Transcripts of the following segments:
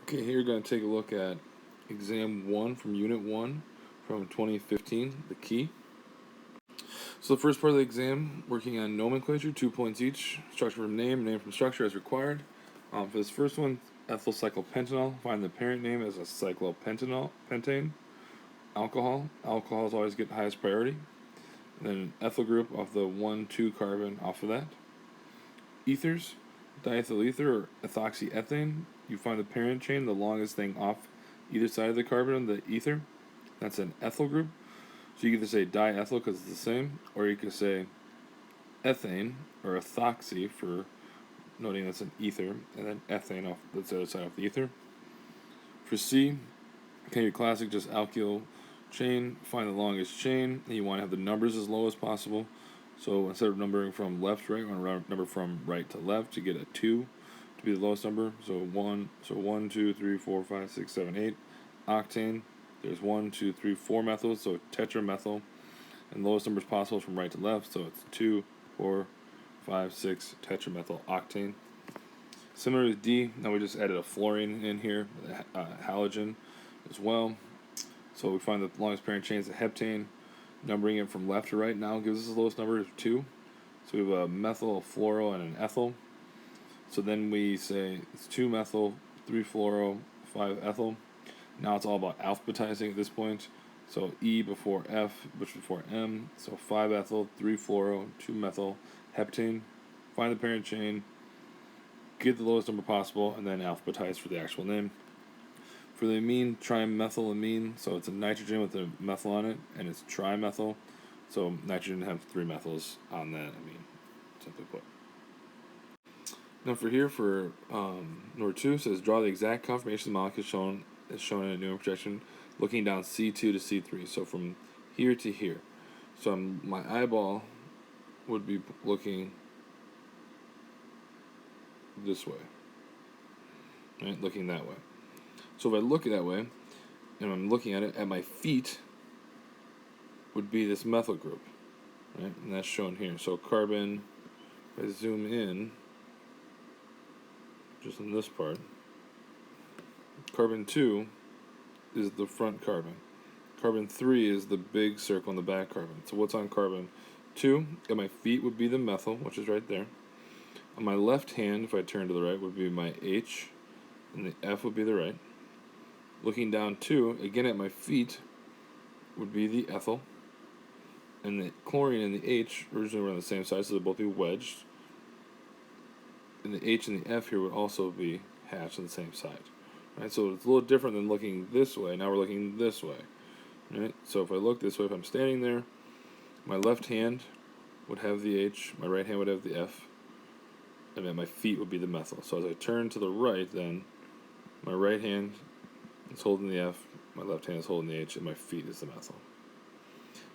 Okay, here we're going to take a look at Exam 1 from Unit 1 from 2015, the key. So the first part of the exam, working on nomenclature, 2 points each, structure from name from structure as required. For this first one, Ethel Cyclopentyl, find the parent name as a cyclopentane. Alcohols always get highest priority. And then an ethyl group of the 1,2 carbon off of that. Ethers, diethyl ether or ethoxyethane, you find the parent chain, the longest thing off either side of the carbon of the ether. That's an ethyl group. So you can either say diethyl because it's the same, or you could say ethane or ethoxy for noting that's an ether, and then ethane off that's the other side of the ether. For C, okay, your classic just alkyl chain, find the longest chain, and you want to have the numbers as low as possible. So instead of numbering from left to right, you want to number from right to left to get a 2 to be the lowest number. So 1, 2, 3, 4, 5, 6, 7, 8. Octane, there's 1, 2, 3, 4 methyls, so tetramethyl. And lowest numbers possible from right to left, so it's 2, 4, 5, 6 tetramethyl octane. Similar to D, now we just added a fluorine in here, halogen as well. So we find the longest parent chain is a heptane. Numbering it from left to right now gives us the lowest number of 2. So we have a methyl, a fluoro, and an ethyl. So then we say it's 2 methyl, 3 fluoro, 5 ethyl. Now it's all about alphabetizing at this point. So E before F, which before M. So 5 ethyl, 3 fluoro, 2 methyl, heptane. Find the parent chain, get the lowest number possible, and then alphabetize for the actual name. For the amine, trimethylamine, so it's a nitrogen with a methyl on it, and it's trimethyl. So nitrogen has 3 methyls on that amine, simply put. Now for here, for number 2, it says draw the exact conformation of the molecule as shown in a Newman projection, looking down C2 to C3. So from here to here. So my eyeball would be looking this way, right? Looking that way. So if I look that way, and I'm looking at it, at my feet would be this methyl group, right? And that's shown here. So carbon, if I zoom in, just in this part, carbon 2 is the front carbon. Carbon 3 is the big circle in the back carbon. So what's on carbon 2? At my feet would be the methyl, which is right there. On my left hand, if I turn to the right, would be my H, and the F would be the right. Looking down 2, again at my feet, would be the ethyl. And the chlorine and the H originally were on the same side, so they'll both be wedged. And the H and the F here would also be hatched on the same side. Right? So it's a little different than looking this way. Now we're looking this way. Right? So if I look this way, if I'm standing there, my left hand would have the H, my right hand would have the F, and then my feet would be the methyl. So as I turn to the right, then my right hand is holding the F, my left hand is holding the H, and my feet is the methyl.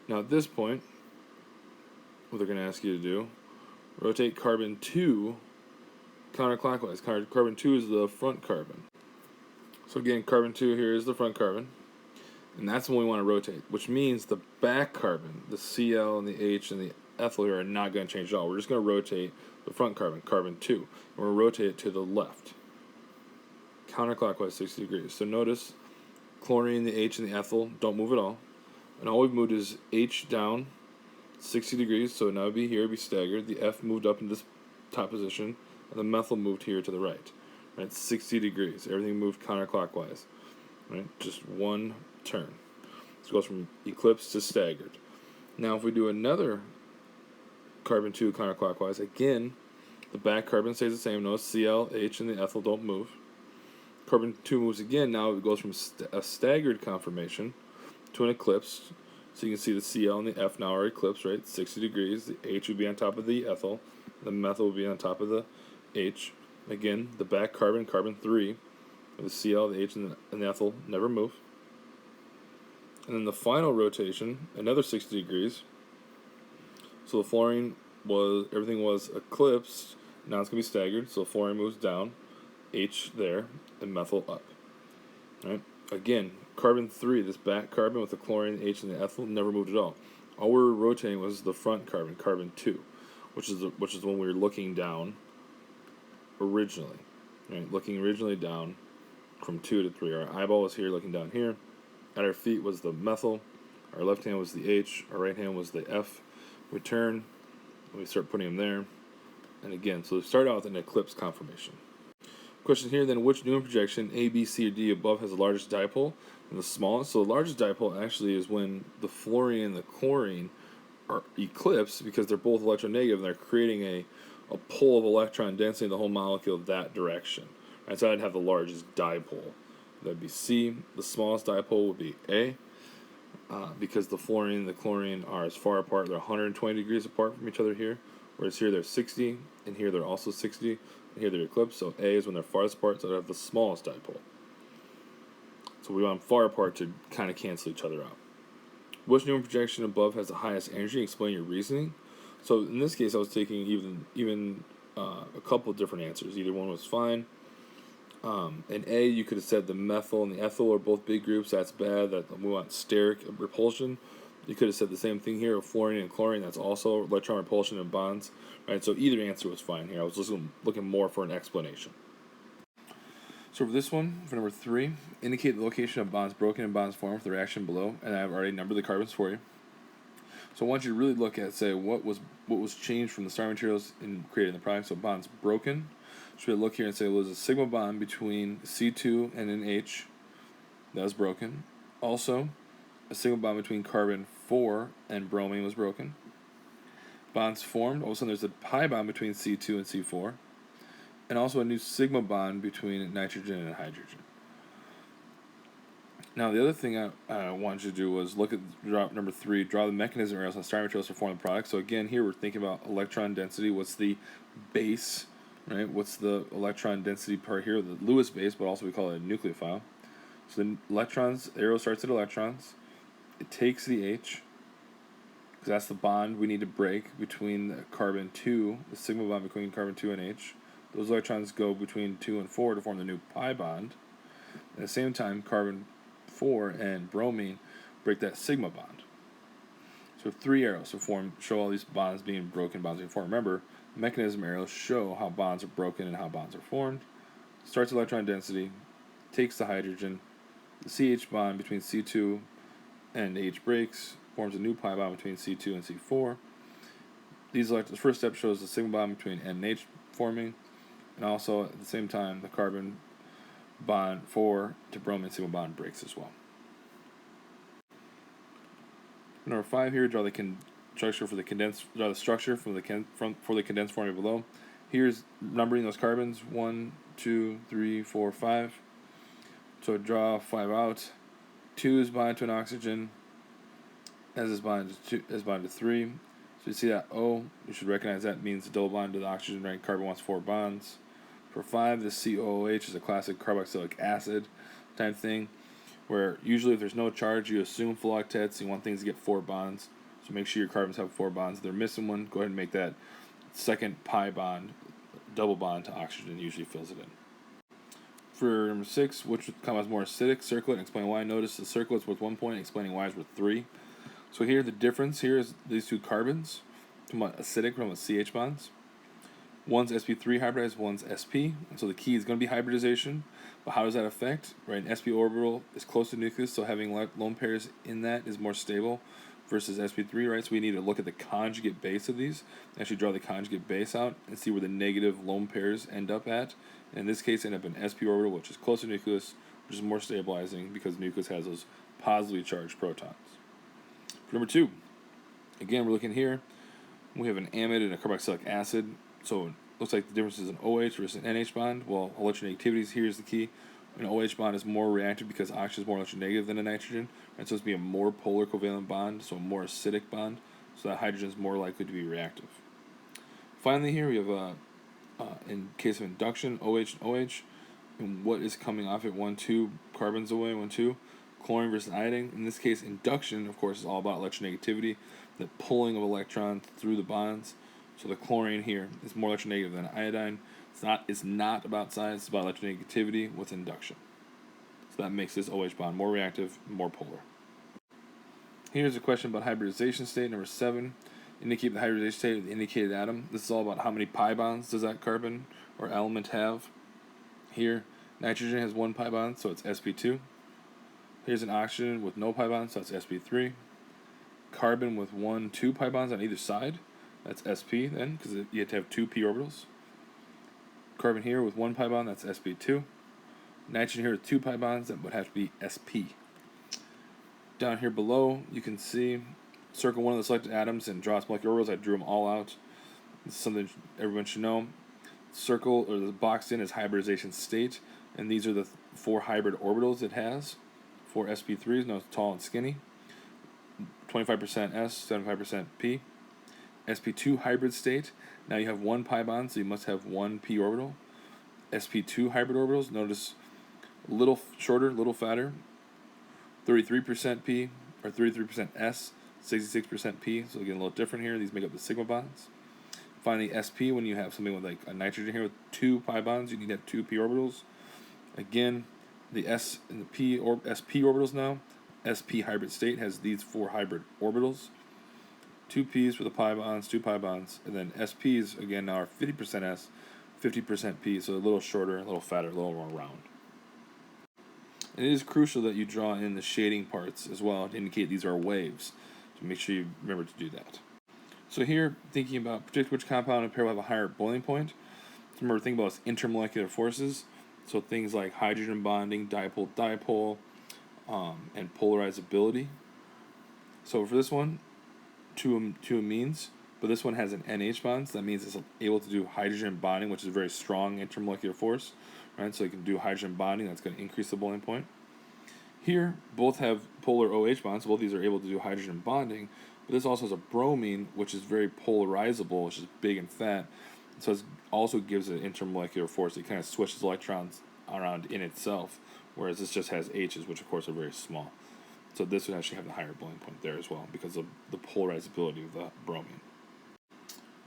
Now at this point, what they're going to ask you to do, rotate carbon 2 counterclockwise. Carbon 2 is the front carbon. So again, carbon 2 here is the front carbon, and that's the one we want to rotate, which means the back carbon, the Cl and the H and the ethyl here are not going to change at all. We're just going to rotate the front carbon, carbon 2, and we're going to rotate it to the left, counterclockwise 60 degrees. So notice chlorine, the H, and the ethyl don't move at all. And all we've moved is H down 60 degrees, so now it'd be here, it'd be staggered. The F moved up in this top position, and the methyl moved here to the right. Right, 60 degrees. Everything moved counterclockwise. Right, just one turn. So it goes from eclipsed to staggered. Now if we do another carbon 2 counterclockwise, again, the back carbon stays the same. Notice Cl, H, and the ethyl don't move. Carbon 2 moves again. Now it goes from a staggered conformation to an eclipsed. So you can see the Cl and the F now are eclipsed, right? 60 degrees. The H would be on top of the ethyl. The methyl would be on top of the H. Again, the back carbon, carbon 3, the Cl, the H, and the ethyl never move. And then the final rotation, another 60 degrees. So the fluorine everything was eclipsed. Now it's going to be staggered. So fluorine moves down, H there, and methyl up. Right? Again, carbon 3, this back carbon with the chlorine, the H, and the ethyl never moved at all. All we were rotating was the front carbon, carbon 2, which is the one we were looking down originally. Right? Looking originally down from 2 to 3. Our eyeball was here looking down here. At our feet was the methyl. Our left hand was the H. Our right hand was the F. We turn. We start putting them there. And again, so we start out with an eclipse conformation. Question here then, which Newton projection, A, B, C, or D above has the largest dipole and the smallest? So the largest dipole actually is when the fluorine and the chlorine are eclipsed because they're both electronegative and they're creating a pull of electron density in the whole molecule that direction. Right, so I'd have the largest dipole. That'd be C. The smallest dipole would be A, because the fluorine and the chlorine are as far apart. They're 120 degrees apart from each other here, whereas here they're 60, and here they're also 60, and here they're eclipsed. So A is when they're farthest apart, so they have the smallest dipole. So we want them far apart to kind of cancel each other out. Which Newton projection above has the highest energy? Explain your reasoning. So in this case, I was taking even a couple of different answers. Either one was fine. In A, you could have said the methyl and the ethyl are both big groups. That's bad. That we want steric repulsion. You could have said the same thing here of fluorine and chlorine. That's also electron repulsion and bonds. Right. So either answer was fine here. I was just looking more for an explanation. So for this one, for number 3, indicate the location of bonds broken and bonds formed with the reaction below. And I've already numbered the carbons for you. So I want you to really look at, say, what was changed from the starting materials in creating the product. So bonds broken. Should we look here and say, well, there's a sigma bond between C2 and an H that was broken. Also, a sigma bond between carbon 4 and bromine was broken. Bonds formed. All of a sudden, there's a pi bond between C2 and C4. And also a new sigma bond between nitrogen and hydrogen. Now, the other thing I wanted you to do was look at number 3, draw the mechanism arrows on starting materials to form the product. So again, here we're thinking about electron density. What's the base? Right, what's the electron density part here? The Lewis base, but also we call it a nucleophile. So the electrons, the arrow starts at electrons. It takes the H, because that's the bond we need to break between the carbon 2, the sigma bond between carbon 2 and H. Those electrons go between 2 and 4 to form the new pi bond. At the same time, carbon 4 and bromine break that sigma bond. So 3 arrows to show all these bonds being broken, bonds being formed. Remember, mechanism arrows show how bonds are broken and how bonds are formed. Starts electron density, takes the hydrogen, the CH bond between C2 and H breaks, forms a new pi bond between C2 and C4. The first step shows the sigma bond between N and H forming, and also at the same time the carbon bond 4 to bromine sigma bond breaks as well. Number 5 here, draw the structure for the condensed formula below. Here's numbering those carbons: 1, 2, 3, 4, 5. So draw 5 out. 2 is bonded to an oxygen, as is bonded to 3. So you see that O, you should recognize that means the double bond to the oxygen, right? Carbon wants 4 bonds. For 5, the COOH is a classic carboxylic acid type thing, where usually if there's no charge, you assume full octets, you want things to get 4 bonds. So make sure your carbons have 4 bonds. If they're missing one, go ahead and make that second pi bond, double bond to oxygen, usually fills it in. For number 6, which compound is more acidic? Circle it and explain why. Notice the circle is worth 1 point, explaining why is worth 3. So here, the difference here is these two carbons. Talking about acidic, talking about CH bonds. One's sp3 hybridized, one's sp. And so the key is going to be hybridization. But how does that affect? Right, an sp orbital is close to the nucleus, so having lone pairs in that is more stable versus sp3, right? So we need to look at the conjugate base of these, actually draw the conjugate base out and see where the negative lone pairs end up at. And in this case, end up in sp orbital, which is closer to the nucleus, which is more stabilizing because the nucleus has those positively charged protons. For number 2, again, we're looking here. We have an amide and a carboxylic acid. So it looks like the difference is an OH versus an NH bond. Well, electronegativity here's the key. An OH bond is more reactive because oxygen is more electronegative than a nitrogen. And so it's be a more polar covalent bond, so a more acidic bond. So that hydrogen is more likely to be reactive. Finally here we have, in case of induction, OH and OH. And what is coming off it? 1, 2 carbons away, 1, 2. Chlorine versus iodine. In this case, induction, of course, is all about electronegativity, the pulling of electrons through the bonds. So the chlorine here is more electronegative than iodine. It's not about size, it's about electronegativity with induction. So that makes this OH bond more reactive, more polar. Here's a question about hybridization state, number 7. Indicate the hybridization state of the indicated atom. This is all about how many pi bonds does that carbon or element have. Here, Nitrogen has 1 pi bond, so it's sp2. Here's an oxygen with no pi bonds, so that's sp3. Carbon with 2 pi bonds on either side, that's sp then, because you have to have 2 p orbitals. Carbon here with 1 pi bond, that's sp2. Nitrogen here with 2 pi bonds, that would have to be sp. Down here below, you can see, circle one of the selected atoms and draw its molecular orbitals. I drew them all out. This is something everyone should know. Circle, or the box in, is hybridization state, and these are the 4 hybrid orbitals it has. 4 sp3s, now it's tall and skinny. 25% s, 75% p. sp2 hybrid state, now you have 1 pi bond, so you must have 1 p orbital. sp2 hybrid orbitals, notice a little shorter, a little fatter. 33% p, or 33% s, 66% p, so again a little different here. These make up the sigma bonds. Finally, sp, when you have something with like a nitrogen here with 2 pi bonds, you need to have 2 p orbitals. Again, the s and the p or sp orbitals now. sp hybrid state has these 4 hybrid orbitals. 2 p's for the pi bonds, 2 pi bonds, and then sps again now are 50% s, 50% p, so a little shorter, a little fatter, a little more round. And it is crucial that you draw in the shading parts as well to indicate these are waves. So make sure you remember to do that. So here, thinking about predict which compound and pair will have a higher boiling point. So remember, think about intermolecular forces. So things like hydrogen bonding, dipole-dipole, and polarizability. So for this one, two amines, but this one has an NH bond, so that means it's able to do hydrogen bonding, which is a very strong intermolecular force. Right, so you can do hydrogen bonding, that's going to increase the boiling point. Here, both have polar OH bonds, so both these are able to do hydrogen bonding, but this also has a bromine, which is very polarizable, which is big and fat, so it also gives an intermolecular force. It kind of switches electrons around in itself, whereas this just has H's, which of course are very small. So this would actually have the higher boiling point there as well, because of the polarizability of the bromine.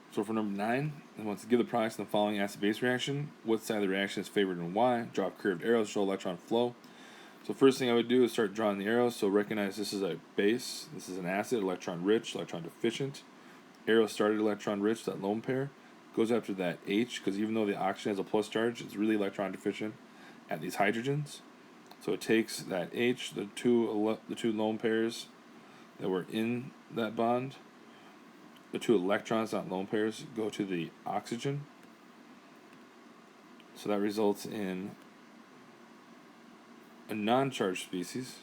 So for number 9, it wants to give the products in the following acid-base reaction. What side of the reaction is favored and why? Draw curved arrows to show electron flow. So first thing I would do is start drawing the arrows. So recognize this is a base, this is an acid, electron rich, electron deficient. Arrow started electron rich, that lone pair. Goes after that H, because even though the oxygen has a plus charge, it's really electron deficient at these hydrogens. So it takes that H, the two lone pairs that were in that bond. The 2 electrons, not lone pairs, go to the oxygen. So that results in a non-charged species.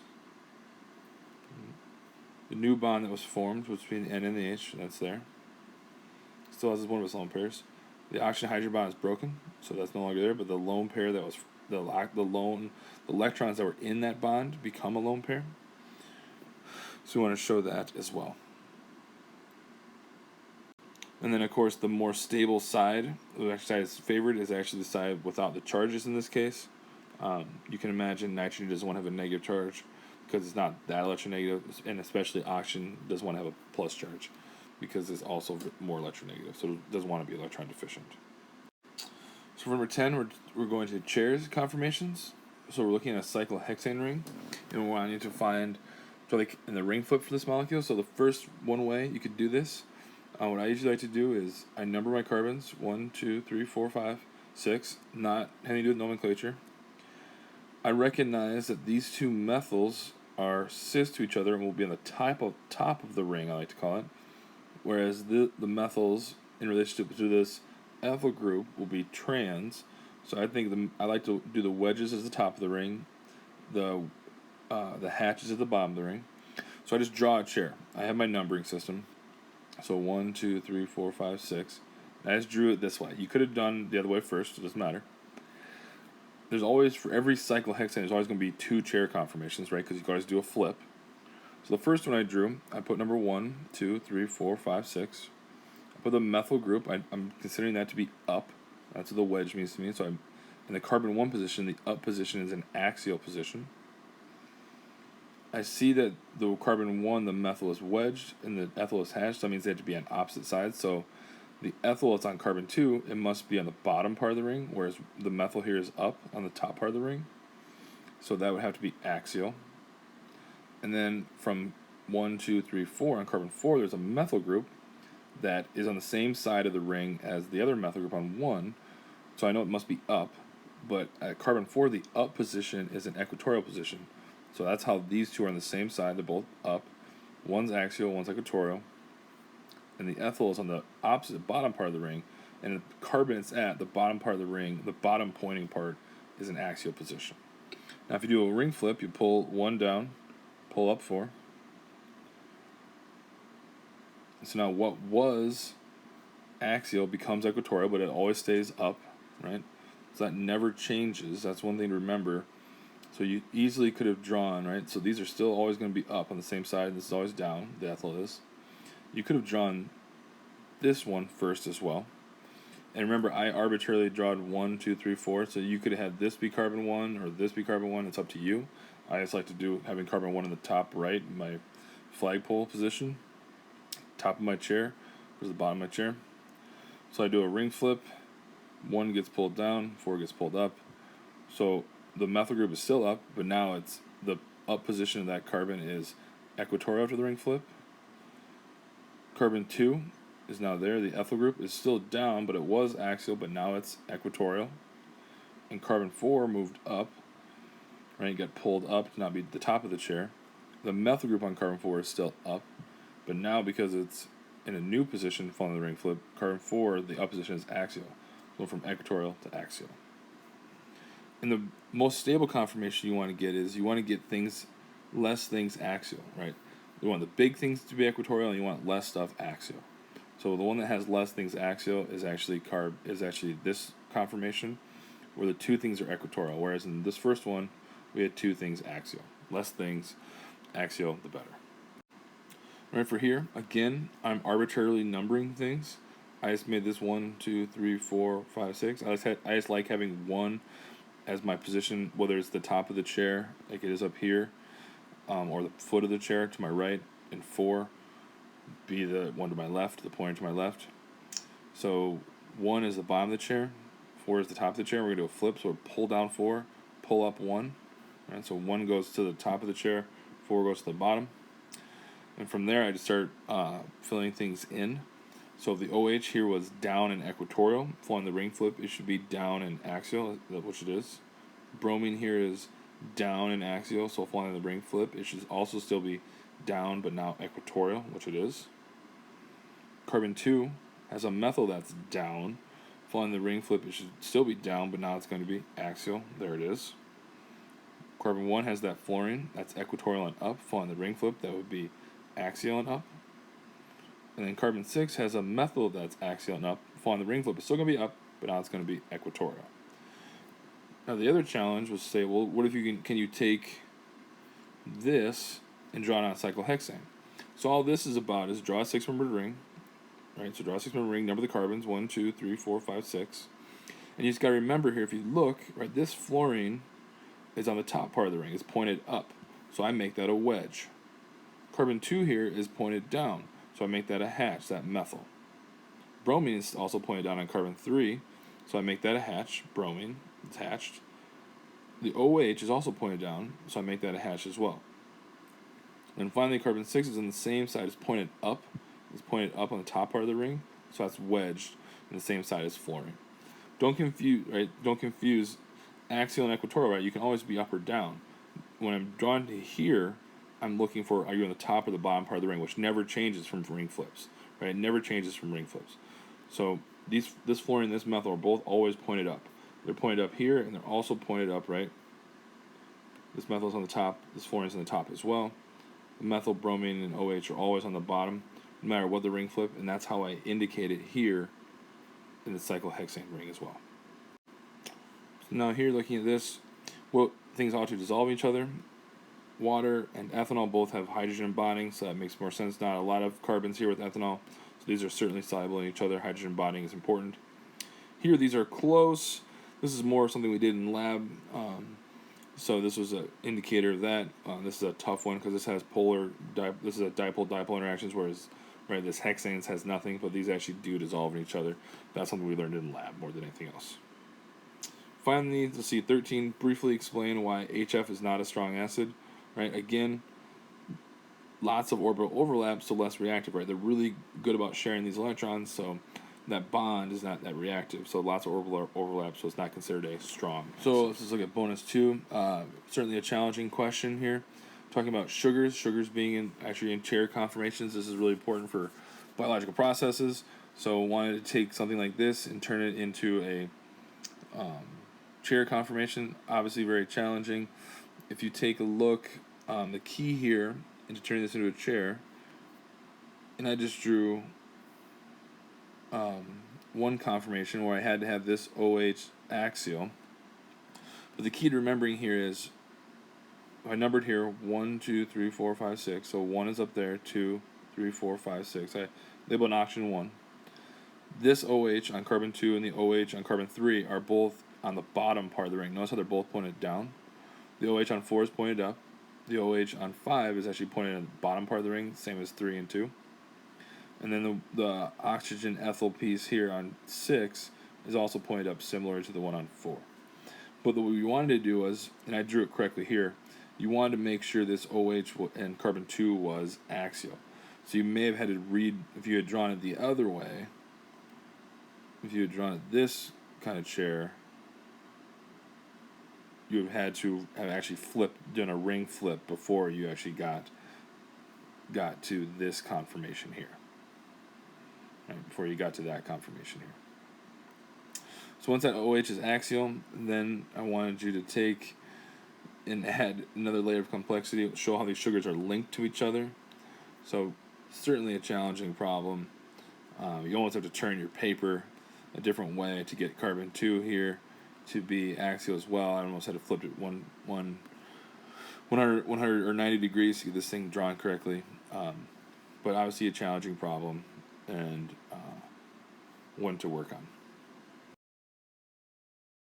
The new bond that was formed between the N and the H, that's there. Still has one of its lone pairs. The oxygen-hydrogen bond is broken, so that's no longer there, but the lone pair that was the electrons that were in that bond become a lone pair. So we want to show that as well. And then, of course, the more stable side, the side is favored, is actually the side without the charges in this case. You can imagine nitrogen doesn't want to have a negative charge because it's not that electronegative, and especially oxygen doesn't want to have a plus charge because it's also more electronegative, so it doesn't want to be electron deficient. So for number 10, we're going to chairs conformations. So we're looking at a cyclohexane ring, and we're wanting to find, so like in the ring flip for this molecule. So the first one way you could do this, what I usually like to do is I number my carbons 1, 2, 3, 4, 5, 6, not having to do with nomenclature. I recognize that these 2 methyls are cis to each other and will be on the top of the ring, I like to call it, whereas the methyls in relationship to this ethyl group will be trans. So I think I like to do the wedges as the top of the ring, the hatches at the bottom of the ring. So I just draw a chair. I have my numbering system. So 1, 2, 3, 4, 5, 6. I just drew it this way. You could have done the other way first. It doesn't matter. There's always, for every cyclohexane, there's always going to be 2 chair conformations, right? Because you always do a flip. So the first one I drew, I put number 1, 2, 3, 4, 5, 6. I put the methyl group. I'm considering that to be up. That's what the wedge means to me. So I'm in the carbon 1 position. The up position is an axial position. I see that the carbon 1, the methyl is wedged, and the ethyl is hatched. So that means they have to be on opposite sides. So the ethyl that's on carbon 2, it must be on the bottom part of the ring, whereas the methyl here is up on the top part of the ring. So that would have to be axial. And then from 1, 2, 3, 4, on carbon 4, there's a methyl group that is on the same side of the ring as the other methyl group on 1. So I know it must be up. But at carbon 4, the up position is an equatorial position. So that's how these two are on the same side. They're both up. One's axial, one's equatorial. And the ethyl is on the opposite bottom part of the ring. And the carbon it's at the bottom part of the ring, the bottom pointing part, is an axial position. Now if you do a ring flip, you pull 1 down, pull up 4. So now what was axial becomes equatorial, but it always stays up, right? So that never changes. That's one thing to remember. So you easily could have drawn, right? So these are still always going to be up on the same side. This is always down, the ethyl is. You could have drawn this one first as well. And remember, I arbitrarily drawed 1, 2, 3, 4. So you could have had this be carbon 1 or this be carbon 1. It's up to you. I just like to do having carbon 1 in the top right, my flagpole position. Top of my chair versus the bottom of my chair. So I do a ring flip. 1 gets pulled down, 4 gets pulled up. So the methyl group is still up, but now it's the up position of that carbon is equatorial after the ring flip. Carbon 2 is now there. The ethyl group is still down, but it was axial, but now it's equatorial. And carbon 4 moved up, right? It got pulled up to not be the top of the chair. The methyl group on carbon 4 is still up, but now because it's in a new position following the ring flip, carbon 4, the up position is axial. So from equatorial to axial. And the most stable conformation you want to get is you want to get less things axial, right? You want the big things to be equatorial, and you want less stuff axial. So the one that has less things axial is actually this conformation, where the 2 things are equatorial. Whereas in this first one, we had 2 things axial. Less things axial, the better. All right, for here, again, I'm arbitrarily numbering things. I just made this 1, 2, 3, 4, 5, 6. I just like having 1 as my position, whether it's the top of the chair, like it is up here, or the foot of the chair to my right, and 4 be the one to my left, the pointer to my left. So 1 is the bottom of the chair, 4 is the top of the chair. We're going to do a flip, so pull down 4, pull up 1. Right, so 1 goes to the top of the chair, 4 goes to the bottom. And from there, I just start filling things in. So if the OH here was down and equatorial, following the ring flip, it should be down and axial, which it is. Bromine here is down and axial, so following the ring flip, it should also still be down, but now equatorial, which it is. Carbon 2 has a methyl that's down. Following the ring flip, it should still be down, but now it's going to be axial. There it is. Carbon 1 has that fluorine, that's equatorial and up. Following the ring flip, that would be axial and up. And then carbon 6 has a methyl that's axial and up. Following the ring flip, it's still going to be up, but now it's going to be equatorial. Now the other challenge was to say, well, what if you can you take this and draw it on cyclohexane? So all this is about is draw a 6-membered ring, right? So draw a 6-membered ring, number the carbons, 1, 2, 3, 4, 5, 6. And you just got to remember here, if you look, right, this fluorine is on the top part of the ring. It's pointed up, so I make that a wedge. Carbon 2 here is pointed down, so I make that a hatch, that methyl. Bromine is also pointed down on carbon 3, so I make that a hatch, bromine, it's hatched. The OH is also pointed down, so I make that a hatch as well. And finally, carbon 6 is on the same side, it's pointed up. It's pointed up on the top part of the ring, so that's wedged on the same side as fluorine. Don't confuse axial and equatorial, right? You can always be up or down. When I'm drawn to here, I'm looking for, are you on the top or the bottom part of the ring, which never changes from ring flips, right? It never changes from ring flips. So this fluorine and this methyl are both always pointed up. They're pointed up here, and they're also pointed up, right? This methyl is on the top, this fluorine is on the top as well. The methyl, bromine, and OH are always on the bottom, no matter what the ring flip, and that's how I indicate it here in the cyclohexane ring as well. So now here, looking at this, well, things ought to dissolve each other. Water and ethanol both have hydrogen bonding, so that makes more sense. Not a lot of carbons here with ethanol, so these are certainly soluble in each other. Hydrogen bonding is important. Here, these are close. This is more something we did in lab. So this was an indicator of that. This is a tough one because this has this is a dipole-dipole interactions, whereas right, this hexanes has nothing, but these actually do dissolve in each other. That's something we learned in lab more than anything else. Finally, let's see, 13, briefly explain why HF is not a strong acid. Right, again, lots of orbital overlap, so less reactive, right? They're really good about sharing these electrons, so that bond is not that reactive, so lots of overlap, so it's not considered a strong. So let's just look at bonus 2. Certainly a challenging question here. Talking about sugars being actually in chair conformations. This is really important for biological processes. So wanted to take something like this and turn it into a chair conformation. Obviously very challenging. If you take a look, the key here into turning this into a chair, and I just drew one conformation where I had to have this OH axial. But the key to remembering here is, I numbered here 1, 2, 3, 4, 5, 6. So 1 is up there, 2, 3, 4, 5, 6. I labeled an oxygen 1. This OH on carbon 2 and the OH on carbon 3 are both on the bottom part of the ring. Notice how they're both pointed down. The OH on 4 is pointed up. The OH on 5 is actually pointed at the bottom part of the ring, same as 3 and 2. And then the oxygen ethyl piece here on 6 is also pointed up, similar to the one on 4. But what we wanted to do was, and I drew it correctly here, you wanted to make sure this OH and carbon 2 was axial. So you may have had to read, if you had drawn it the other way, if you had drawn it this kind of chair, you have had to have actually done a ring flip before you actually got to this conformation here. Right, before you got to that conformation here. So once that OH is axial, then I wanted you to take and add another layer of complexity, show how these sugars are linked to each other. So certainly a challenging problem. You almost have to turn your paper a different way to get carbon 2 here to be axial as well. I almost had to flip it 100 or 90 degrees to get this thing drawn correctly. But obviously a challenging problem and one to work on.